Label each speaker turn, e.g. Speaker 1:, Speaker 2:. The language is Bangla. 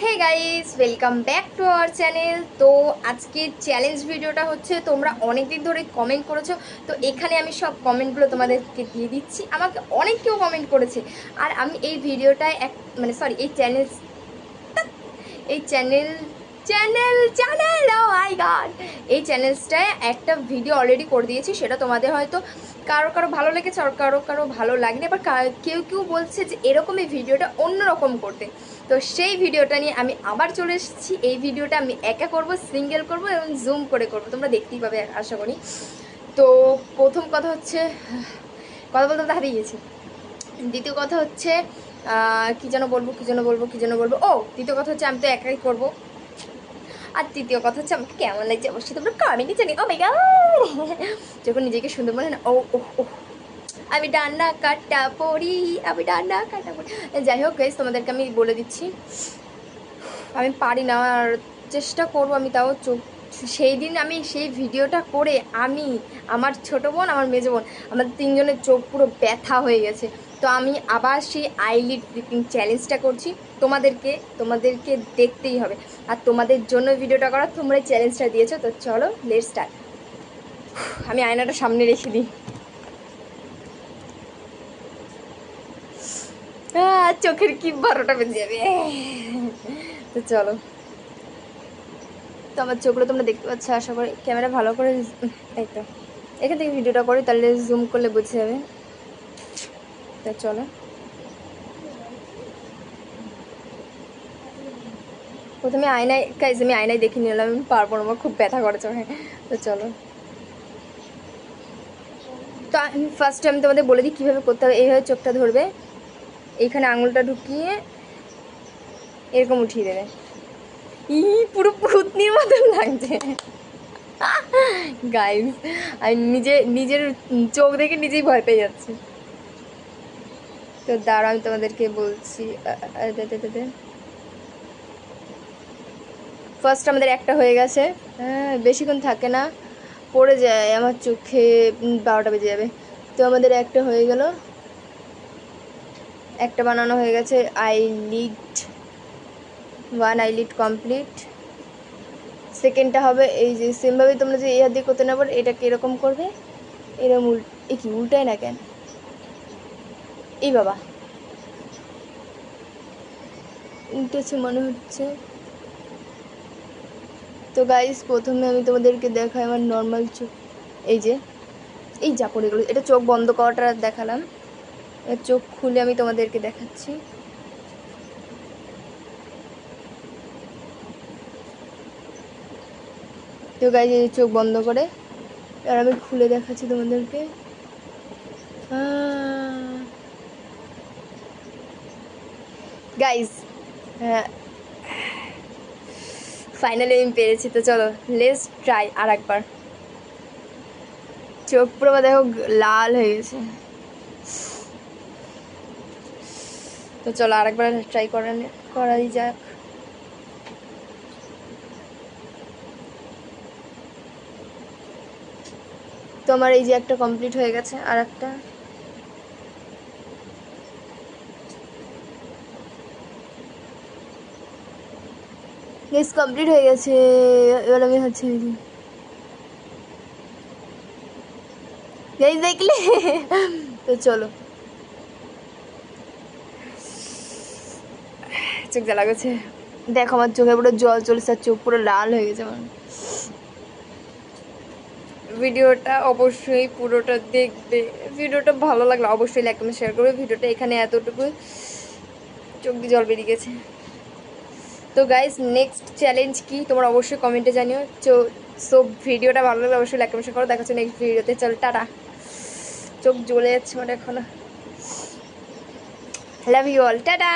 Speaker 1: Hey guys, welcome back to our channel. তো আজকের চ্যালেঞ্জ ভিডিওটা হচ্ছে, তোমরা অনেকদিন ধরে কমেন্ট করেছো, তো এখানে আমি সব কমেন্টগুলো তোমাদেরকে দিয়ে দিচ্ছি। আমাকে অনেক কেউ কমেন্ট করেছে, আর আমি এই ভিডিওটায় এই চ্যানেল চ্যানেল চ্যানেল ও মাই গড, এই চ্যানেলসটায় একটা ভিডিও অলরেডি করে দিয়েছি। সেটা তোমাদের হয়তো কারো কারো ভালো লেগেছে আর কারো কারো ভালো লাগেনি, আবার কেউ কেউ বলছে যে এরকম এই ভিডিওটা অন্যরকম করতে। তো সেই ভিডিওটা নিয়ে আমি আবার চলে এসেছি। এই ভিডিওটা আমি একা করব, সিঙ্গেল করব এবং জুম করে করব, তোমরা দেখতেই পাবে আশা করি। তো প্রথম কথা হচ্ছে, কথা বলতে বলতে হারিয়ে গেছি। দ্বিতীয় কথা হচ্ছে কি যেন বলবো। ও, দ্বিতীয় কথা হচ্ছে আমি তো একাই করবো। আর তৃতীয় কথা হচ্ছে আমাকে কেমন লাগছে অবশ্যই তোমরা কমেন্টে জানি। ও মাই গড, যখন নিজেকে সুন্দর মনে না, ও ও ও আমি ডান্না কাটা পড়ি। যাই হোক গাইস, তোমাদেরকে আমি বলে দিচ্ছি, আমি পারি না, আর চেষ্টা করবো আমি, তাও চোখ সেই দিন আমি সেই ভিডিওটা করে আমি, আমার ছোটো বোন, আমার মেজো বোন, আমাদের তিনজনের চোখ পুরো ব্যথা হয়ে গেছে। তো আমি আবার সেই আইলিড ব্লিপিং চ্যালেঞ্জটা করছি। তোমাদেরকে দেখতেই হবে, আর তোমাদের জন্য ভিডিওটা করা, তোমরা এই চ্যালেঞ্জটা দিয়েছো। তো চলো লেটস স্টার্ট। আমি আয়নাটা সামনে রেখে দিই, চোখের কি 12টা বেজে যাবে। তো চলো, তো আমার চোখগুলো তোমরা দেখতে পাচ্ছ আশা করি, ক্যামেরা ভালো করে, এই তো এখান থেকে ভিডিওটা করি, তাহলে জুম করলে বুঝে যাবে। তো চলো, প্রথমে আয়নায় আমি আয়নায় দেখে নিলাম, আমি পারবো না, আমার খুব ব্যথা করে চোখে। তো চলো, তো ফার্স্টে আমি তোমাদের বলে দিই কীভাবে করতে হবে। এইভাবে চোখটা ধরবে, এইখানে আঙুলটা ঢুকিয়ে এরকম উঠিয়ে দেবে। পুরো ভূতনির মতন লাগছে গাইস, আমি নিজের চোখ দেখে নিজেই ভয় পেয়ে যাচ্ছি। তো দাঁড়া, আমি তোমাদেরকে বলছি। ফার্স্ট আমাদের একটা হয়ে গেছে, হ্যাঁ বেশিক্ষণ থাকে না, পড়ে যায় আমার চোখে, 12টা বেজে যাবে। তো আমাদের একটা হয়ে গেল, একটা বানানো হয়ে গেছে। Eyelid 1 eyelid complete. সেকেন্ডটা হবে এই যে সেমভাবে তোমরা যে এই হাত দিয়ে করতে না পারো, এটাকে এরকম করবে, এরকম এ কি উল্টায় না কেন, এই বাবা উল্টেছে মনে হচ্ছে। তো গাইস, প্রথমে আমি তোমাদেরকে দেখাই আমার নর্মাল চোখ, এই যা পড়ে গেলো, এটা চোখ বন্ধ করাটা দেখালাম, চোখ খুলে আমি তোমাদেরকে দেখাচ্ছি। তো গাইস, এই চোখ বন্ধ করে আর আমি খুলে দেখাচ্ছি তোমাদেরকে। গাইস, হ্যাঁ ফাইনালি আমি পেরেছি। তো চলো লেটস ট্রাই আর একবার। চোখ পুরো দেখো লাল হয়ে গেছে। তো চলো আরেকবার ট্রাই করাই যাক। তো আমার এই যে একটা কমপ্লিট হয়ে গেছে, আর একটা গাইস কমপ্লিট হয়ে গেছে। এবার আমি হচ্ছে গাইস দেখলে। তো চলো, চোখ জ্বালা গেছে, দেখো আমার চোখে পুরো জল চলেছে আর চোখ পুরো লাল হয়ে গেছে আমার। ভিডিওটা অবশ্যই পুরোটা দেখবে, ভিডিওটা ভালো লাগলে অবশ্যই লাইক কমেন্ট শেয়ার করবে। ভিডিওটা এখানে এতটুকু, চোখ দিয়ে জল বেরিয়ে গেছে। তো গাইস, নেক্সট চ্যালেঞ্জ কি তোমরা অবশ্যই কমেন্টে জানিও। সো ভিডিওটা ভালো লাগলে অবশ্যই লাইক কমেন্ট শেয়ার করো। দেখা হচ্ছে নেক্সট ভিডিওতে। চল টাটা, চোখ জ্বলে যাচ্ছে আমার এখনো। Love you all, tata.